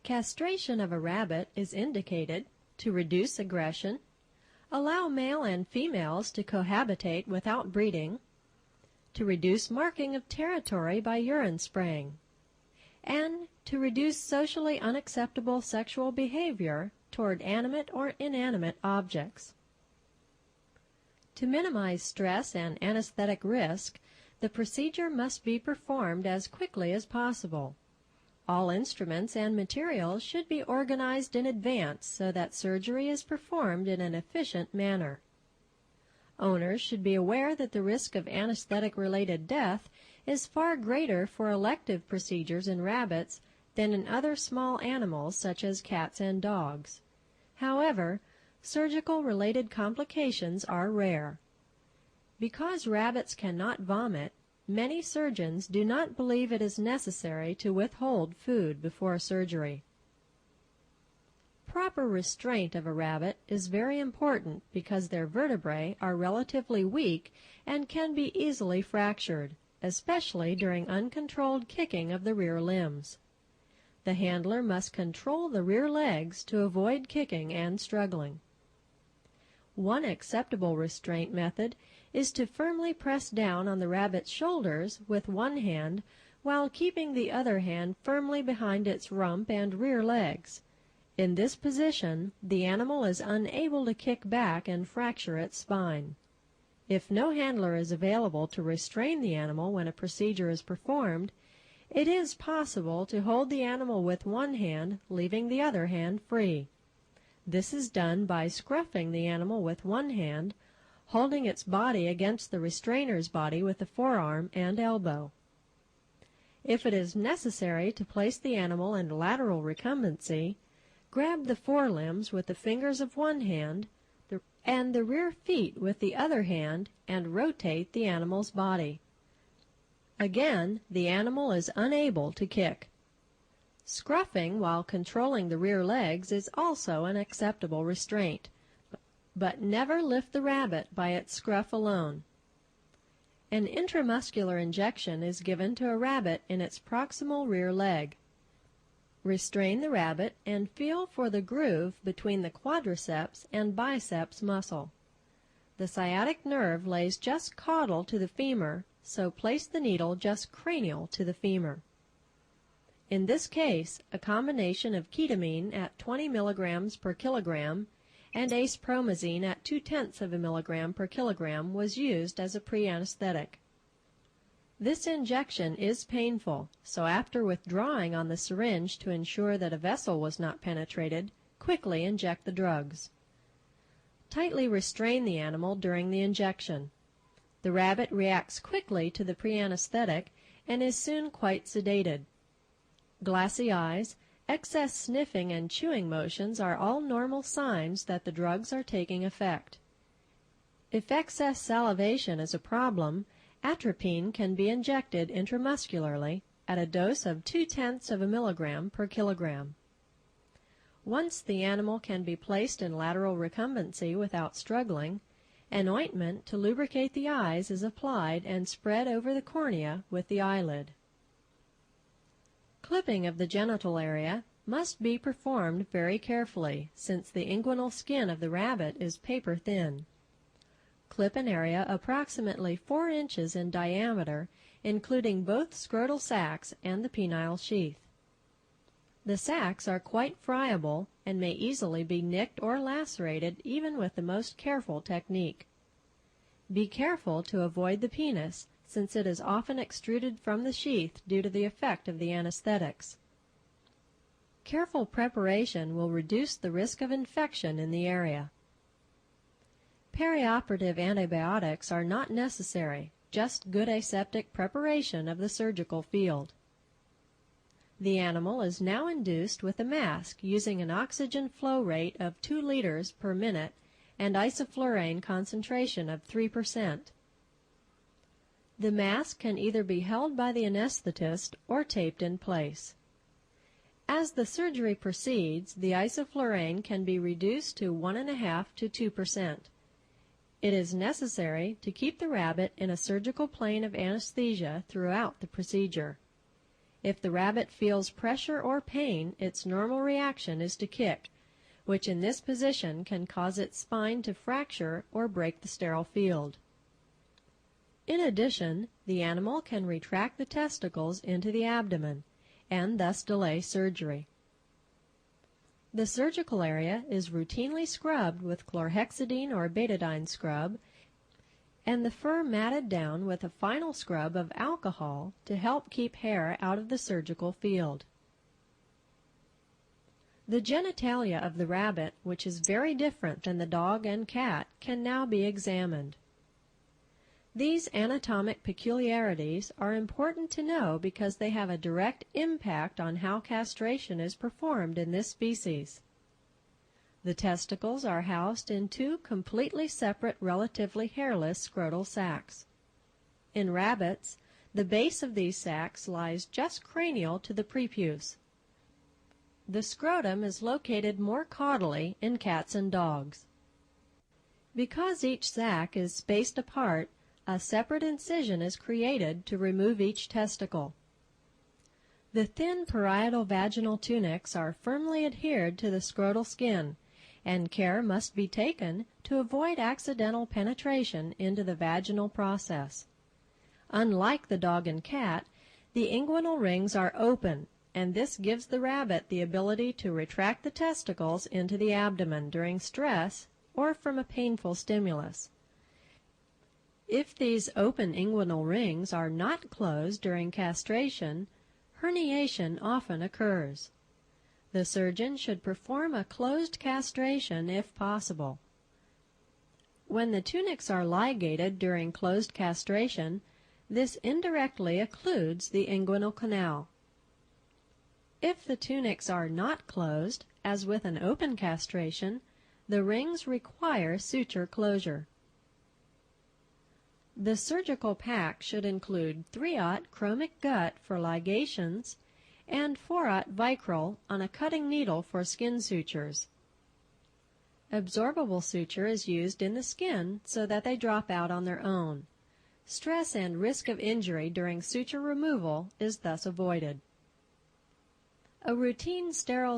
Castration of a rabbit is indicated to reduce aggression, allow male and females to cohabitate without breeding, to reduce marking of territory by urine spraying, and to reduce socially unacceptable sexual behavior toward animate or inanimate objects. To minimize stress and anesthetic risk, the procedure must be performed as quickly as possible. All instruments and materials should be organized in advance so that surgery is performed in an efficient manner. Owners should be aware that the risk of anesthetic-related death is far greater for elective procedures in rabbits than in other small animals such as cats and dogs. However, surgical-related complications are rare. Because rabbits cannot vomit, many surgeons do not believe it is necessary to withhold food before surgery. Proper restraint of a rabbit is very important because their vertebrae are relatively weak and can be easily fractured, especially during uncontrolled kicking of the rear limbs. The handler must control the rear legs to avoid kicking and struggling. One acceptable restraint method is to firmly press down on the rabbit's shoulders with one hand while keeping the other hand firmly behind its rump and rear legs. In this position, the animal is unable to kick back and fracture its spine. If no handler is available to restrain the animal when a procedure is performed, it is possible to hold the animal with one hand, leaving the other hand free. This is done by scruffing the animal with one hand, holding its body against the restrainer's body with the forearm and elbow. If it is necessary to place the animal in lateral recumbency, grab the forelimbs with the fingers of one hand and the rear feet with the other hand and rotate the animal's body. Again, the animal is unable to kick. Scruffing while controlling the rear legs is also an acceptable restraint, but never lift the rabbit by its scruff alone. An intramuscular injection is given to a rabbit in its proximal rear leg. Restrain the rabbit and feel for the groove between the quadriceps and biceps muscle. The sciatic nerve lays just caudal to the femur, so place the needle just cranial to the femur. In this case, a combination of ketamine at 20 milligrams per kilogram and acepromazine at 0.2 milligram per kilogram was used as a pre-anesthetic. This injection is painful, so after withdrawing on the syringe to ensure that a vessel was not penetrated, quickly inject the drugs. Tightly restrain the animal during the injection. The rabbit reacts quickly to the pre-anesthetic and is soon quite sedated. Glassy eyes, excess sniffing and chewing motions are all normal signs that the drugs are taking effect. If excess salivation is a problem, atropine can be injected intramuscularly at a dose of 0.2 milligram per kilogram. Once the animal can be placed in lateral recumbency without struggling, an ointment to lubricate the eyes is applied and spread over the cornea with the eyelid. Clipping of the genital area must be performed very carefully, since the inguinal skin of the rabbit is paper thin. Clip an area approximately 4 inches in diameter, including both scrotal sacs and the penile sheath. The sacs are quite friable and may easily be nicked or lacerated even with the most careful technique. Be careful to avoid the penis, since it is often extruded from the sheath due to the effect of the anesthetics. Careful preparation will reduce the risk of infection in the area. Perioperative antibiotics are not necessary, just good aseptic preparation of the surgical field. The animal is now induced with a mask using an oxygen flow rate of 2 liters per minute and isoflurane concentration of 3%. The mask can either be held by the anesthetist or taped in place. As the surgery proceeds, the isoflurane can be reduced to 1.5 to 2%. It is necessary to keep the rabbit in a surgical plane of anesthesia throughout the procedure. If the rabbit feels pressure or pain, its normal reaction is to kick, which in this position can cause its spine to fracture or break the sterile field. In addition, the animal can retract the testicles into the abdomen and thus delay surgery. The surgical area is routinely scrubbed with chlorhexidine or betadine scrub, and the fur matted down with a final scrub of alcohol to help keep hair out of the surgical field. The genitalia of the rabbit, which is very different than the dog and cat, can now be examined. These anatomic peculiarities are important to know because they have a direct impact on how castration is performed in this species. The testicles are housed in two completely separate, relatively hairless scrotal sacs. In rabbits, the base of these sacs lies just cranial to the prepuce. The scrotum is located more caudally in cats and dogs. Because each sac is spaced apart, a separate incision is created to remove each testicle. The thin parietal vaginal tunics are firmly adhered to the scrotal skin, and care must be taken to avoid accidental penetration into the vaginal process. Unlike the dog and cat, the inguinal rings are open, and this gives the rabbit the ability to retract the testicles into the abdomen during stress or from a painful stimulus. If these open inguinal rings are not closed during castration, herniation often occurs. The surgeon should perform a closed castration if possible. When the tunics are ligated during closed castration, this indirectly occludes the inguinal canal. If the tunics are not closed, as with an open castration, the rings require suture closure. The surgical pack should include 3/0 chromic gut for ligations and 4/0 Vicryl on a cutting needle for skin sutures. Absorbable suture is used in the skin so that they drop out on their own. Stress and risk of injury during suture removal is thus avoided. A routine sterile